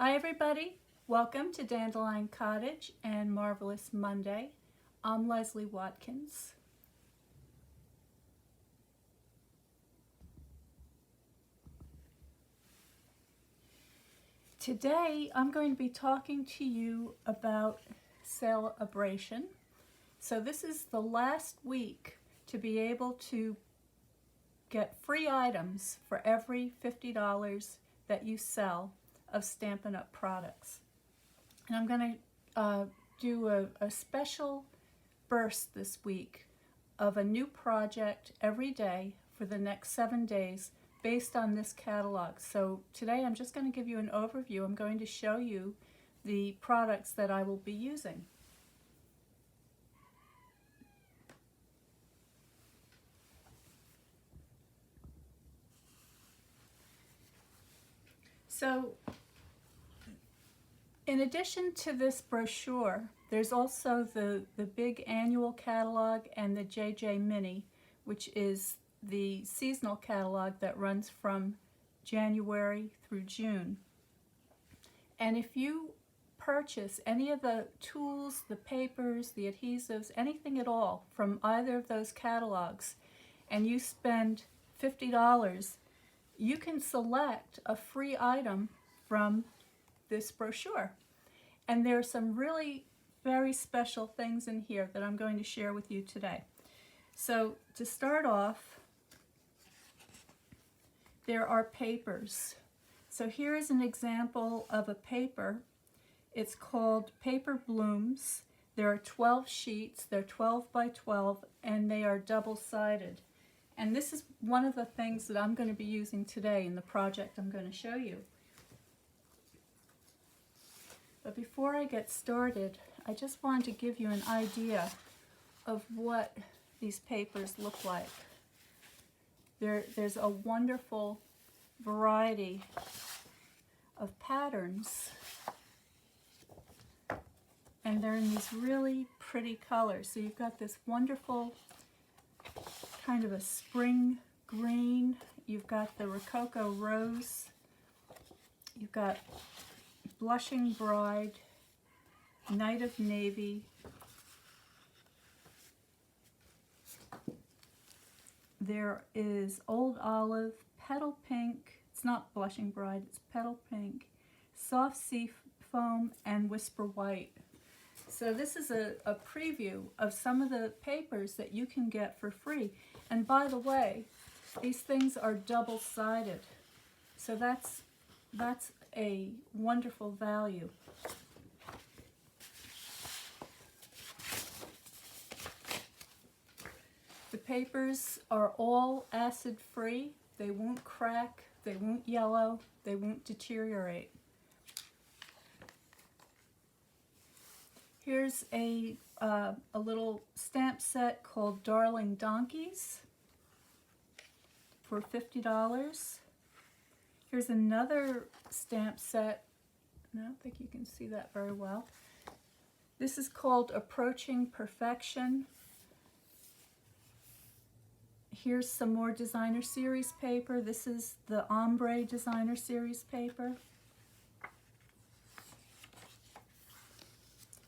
Hi everybody, welcome to Dandelion Cottage and Marvelous Monday. I'm Leslie Watkins. Today I'm going to be talking to you about Sale-A-Bration. So this is the last week to be able to get free items for every $50 that you sell of Stampin' Up! Products. And I'm going to do a special burst this week of a new project every day for the next 7 days based on this catalog. So today I'm just going to give you an overview. I'm going to show you the products that I will be using. So in addition to this brochure, there's also the big annual catalog and the JJ Mini, which is the seasonal catalog that runs from January through June. And if you purchase any of the tools, the papers, the adhesives, anything at all from either of those catalogs, and you spend $50, you can select a free item from this brochure. And there are some really very special things in here that I'm going to share with you today. So to start off, there are papers. So here is an example of a paper. It's called Paper Blooms. There are 12 sheets. They're 12 by 12 and they are double-sided. And this is one of the things that I'm going to be using today in the project I'm going to show you. But before I get started, I just wanted to give you an idea of what these papers look like. There's a wonderful variety of patterns, and they're in these really pretty colors. So you've got this wonderful kind of a spring green, you've got the Rococo Rose, you've got Blushing Bride, Night of Navy, there is Old Olive, Petal Pink, it's not Blushing Bride, it's Petal Pink, Soft Sea Foam, and Whisper White. So this is a preview of some of the papers that you can get for free. And by the way, these things are double-sided. So that's a wonderful value. The papers are all acid-free. They won't crack, they won't yellow, they won't deteriorate. Here's a little stamp set called Darling Donkeys for $50. Here's another stamp set. I don't think you can see that very well. This is called Approaching Perfection. Here's some more designer series paper. This is the Ombre designer series paper.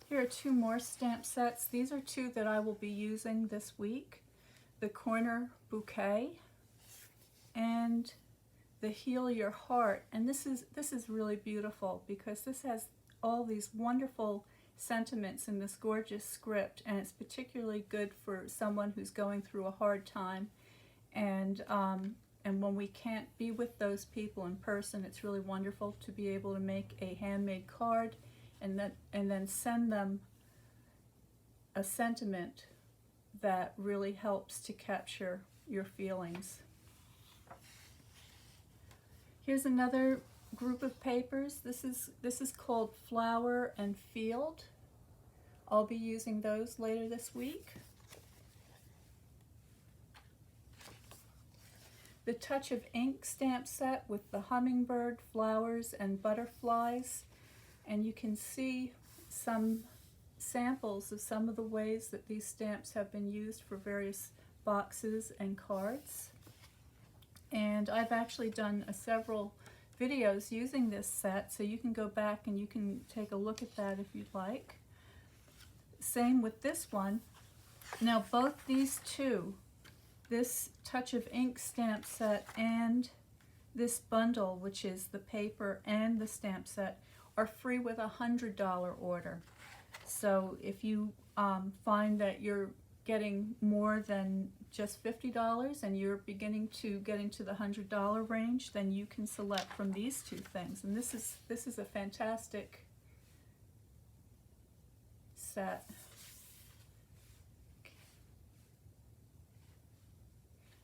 Here are two more stamp sets. These are two that I will be using this week. The Corner Bouquet and the Heal Your Heart. And this is really beautiful because this has all these wonderful sentiments in this gorgeous script, and it's particularly good for someone who's going through a hard time. And when we can't be with those people in person, it's really wonderful to be able to make a handmade card and then send them a sentiment that really helps to capture your feelings. Here's another group of papers. This is called Flower and Field. I'll be using those later this week. The Touch of Ink stamp set with the hummingbird, flowers, and butterflies. And you can see some samples of some of the ways that these stamps have been used for various boxes and cards. And I've actually done several videos using this set, so you can go back and you can take a look at that if you'd like. Same with this one. Now both these two, this Touch of Ink stamp set and this bundle, which is the paper and the stamp set, are free with a $100 order. So if you find that you're getting more than just $50 and you're beginning to get into the $100 range, then you can select from these two things. And this is a fantastic set.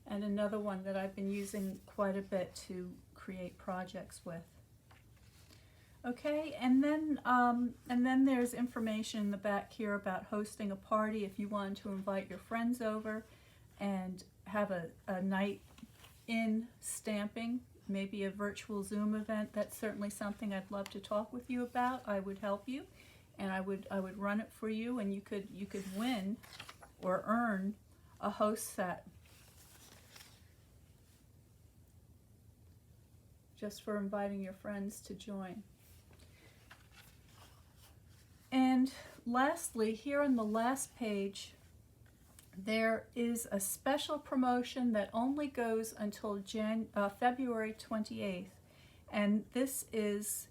And another one that I've been using quite a bit to create projects with. Okay, and then there's information in the back here about hosting a party if you want to invite your friends over and have a night in stamping, maybe a virtual Zoom event. That's certainly something I'd love to talk with you about. I would help you, and I would run it for you, and you could win or earn a host set just for inviting your friends to join. And lastly, here on the last page, there is a special promotion that only goes until February 28th. And this is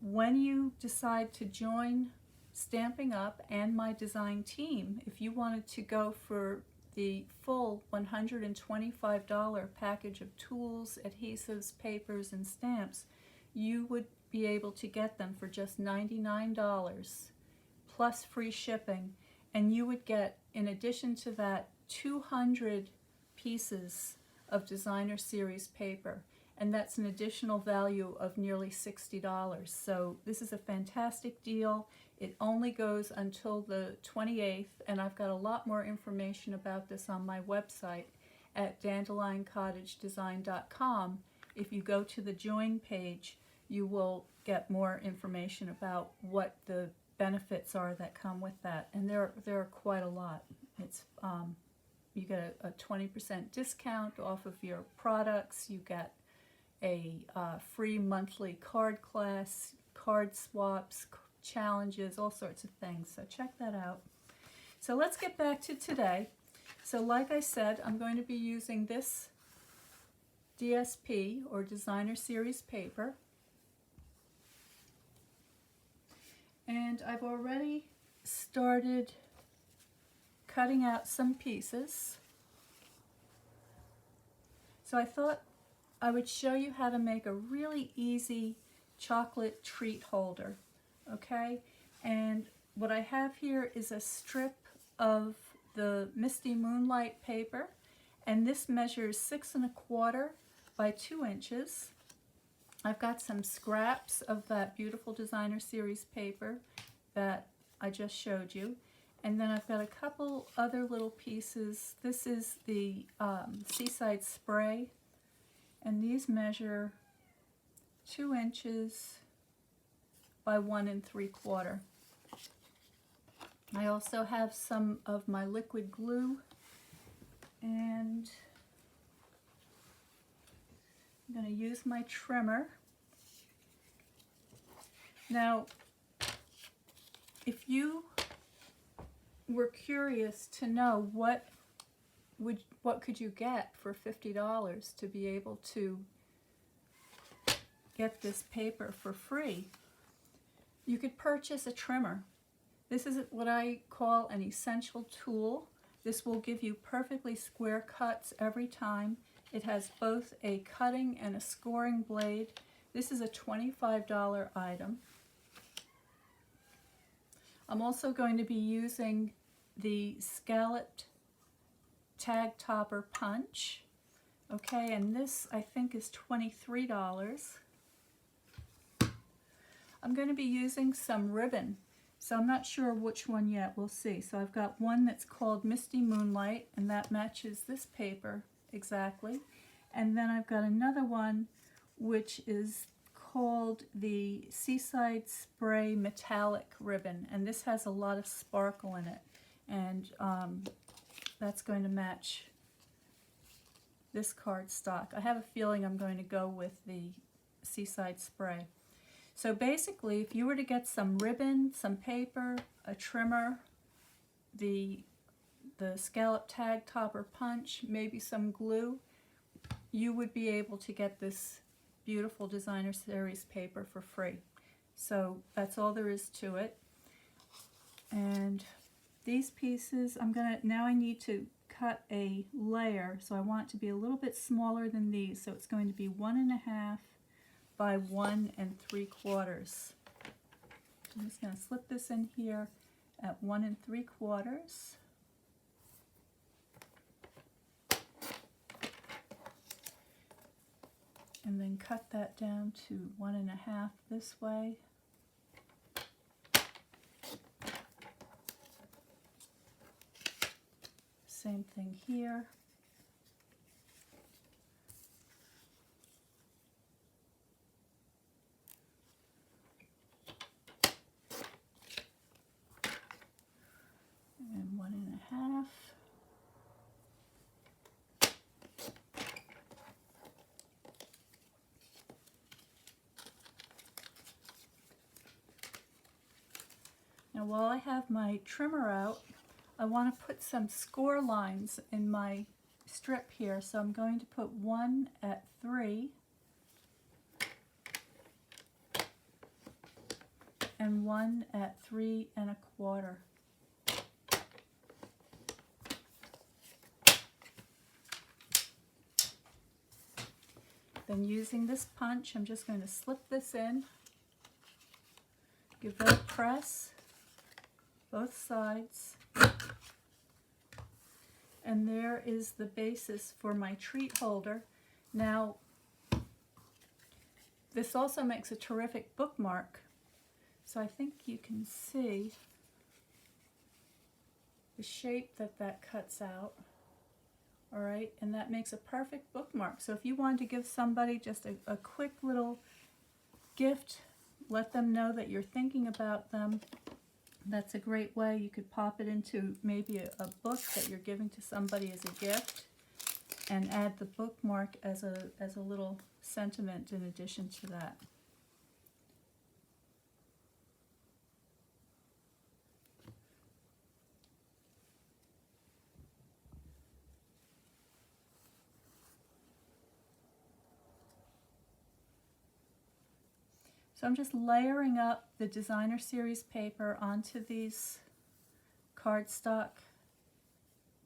when you decide to join Stamping Up and my design team. If you wanted to go for the full $125 package of tools, adhesives, papers, and stamps, you would be able to get them for just $99 plus free shipping, and you would get, in addition to that, 200 pieces of designer series paper, and that's an additional value of nearly $60. So this is a fantastic deal. It only goes until the 28th, and I've got a lot more information about this on my website at dandelioncottagedesign.com. If you go to the join page, you will get more information about what the benefits are that come with that, and there are quite a lot. It's you get a 20% discount off of your products. You get a free monthly card class, card swaps, challenges, all sorts of things. So check that out. So let's get back to today. So like I said, I'm going to be using this DSP, or designer series paper. And I've already started cutting out some pieces. So I thought I would show you how to make a really easy chocolate treat holder. Okay? And what I have here is a strip of the Misty Moonlight paper, and this measures 6 1/4 by 2 inches. I've got some scraps of that beautiful designer series paper that I just showed you, and then I've got a couple other little pieces. This is the Seaside Spray, and these measure 2 inches by 1 3/4. I also have some of my liquid glue, and I'm going to use my trimmer. Now, if you were curious to know what could you get for $50 to be able to get this paper for free, you could purchase a trimmer. This is what I call an essential tool. This will give you perfectly square cuts every time. It has both a cutting and a scoring blade. This is a $25 item. I'm also going to be using the scalloped tag topper punch. Okay, and this I think is $23. I'm going to be using some ribbon, so I'm not sure which one yet. We'll see. So I've got one that's called Misty Moonlight, and that matches this paper exactly. And then I've got another one which is called the Seaside Spray Metallic Ribbon, and this has a lot of sparkle in it, and that's going to match this cardstock. I have a feeling I'm going to go with the Seaside Spray. So basically, if you were to get some ribbon, some paper, a trimmer, the scallop tag topper punch, maybe some glue, you would be able to get this beautiful designer series paper for free. So that's all there is to it. And these pieces, now I need to cut a layer, so I want it to be a little bit smaller than these, so it's going to be 1.5 by 1 3/4. I'm just going to slip this in here at 1 3/4. And then cut that down to 1.5 this way. Same thing here. And 1.5. Now while I have my trimmer out, I want to put some score lines in my strip here, so I'm going to put 1 at 3 and 1 at 3 1/4. Then using this punch, I'm just going to slip this in, give that a press, both sides. And there is the basis for my treat holder. Now, this also makes a terrific bookmark. So I think you can see the shape that cuts out. All right, and that makes a perfect bookmark. So if you wanted to give somebody just a quick little gift, let them know that you're thinking about them. That's a great way. You could pop it into maybe a book that you're giving to somebody as a gift, and add the bookmark as a little sentiment in addition to that. So I'm just layering up the designer series paper onto these cardstock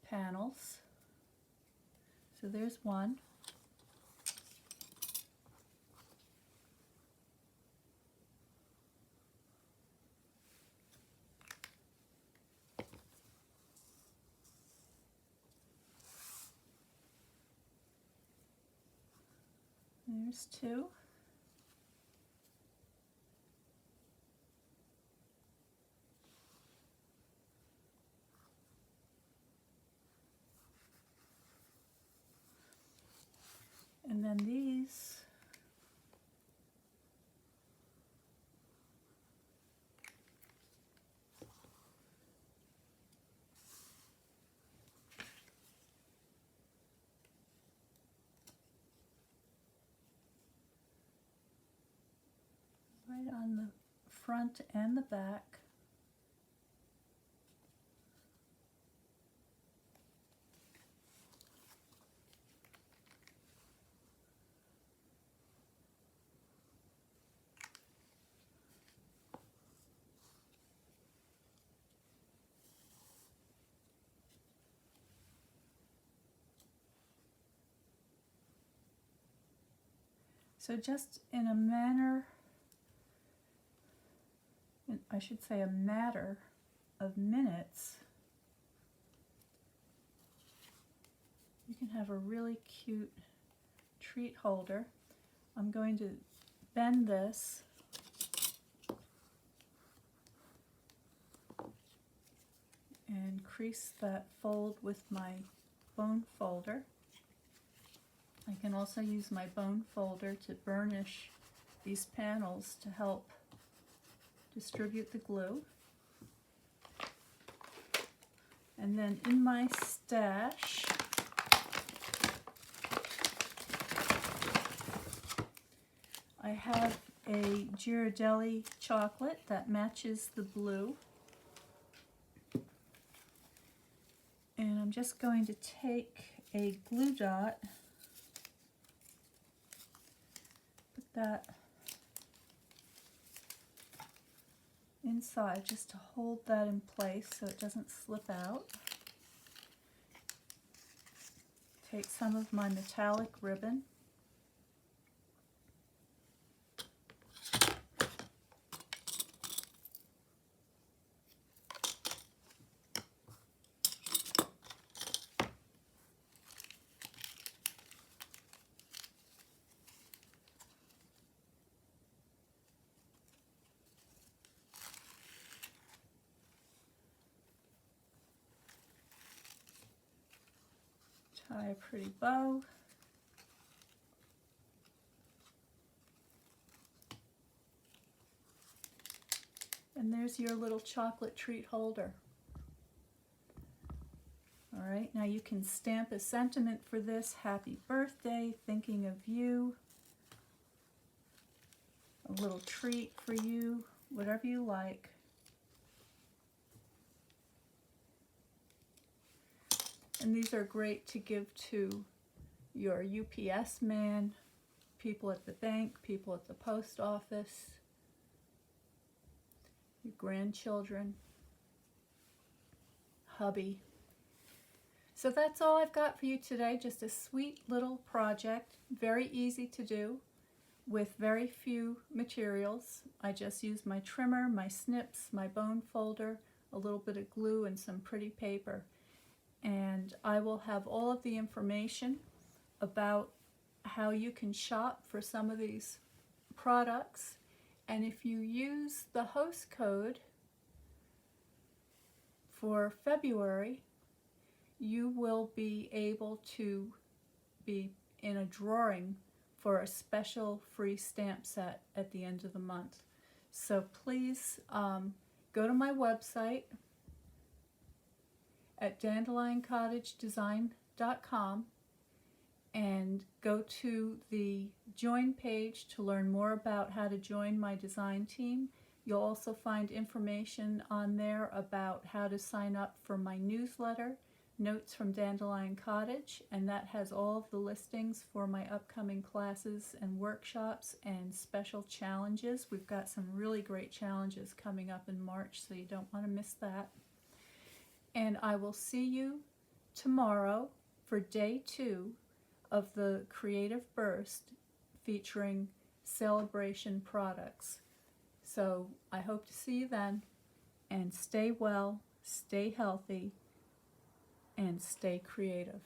panels. So there's one. There's two. And then these right on the front and the back. So just in a manner, I should say a matter of minutes, you can have a really cute treat holder. I'm going to bend this and crease that fold with my bone folder. I can also use my bone folder to burnish these panels to help distribute the glue. And then in my stash, I have a Ghirardelli chocolate that matches the blue. And I'm just going to take a glue dot, put that inside just to hold that in place so it doesn't slip out. Take some of my metallic ribbon, tie a pretty bow. And there's your little chocolate treat holder. All right, now you can stamp a sentiment for this. Happy birthday, thinking of you. A little treat for you, whatever you like. And these are great to give to your UPS man, people at the bank, people at the post office, your grandchildren, hubby. So that's all I've got for you today, just a sweet little project, very easy to do with very few materials. I just used my trimmer, my snips, my bone folder, a little bit of glue, and some pretty paper. And I will have all of the information about how you can shop for some of these products. And if you use the host code for February, you will be able to be in a drawing for a special free stamp set at the end of the month. So please go to my website at dandelioncottagedesign.com and go to the join page to learn more about how to join my design team. You'll also find information on there about how to sign up for my newsletter, Notes from Dandelion Cottage, and that has all of the listings for my upcoming classes and workshops and special challenges. We've got some really great challenges coming up in March, so you don't want to miss that. And I will see you tomorrow for day 2 of the Creative Burst featuring Sale-A-Bration products. So I hope to see you then, and stay well, stay healthy, and stay creative.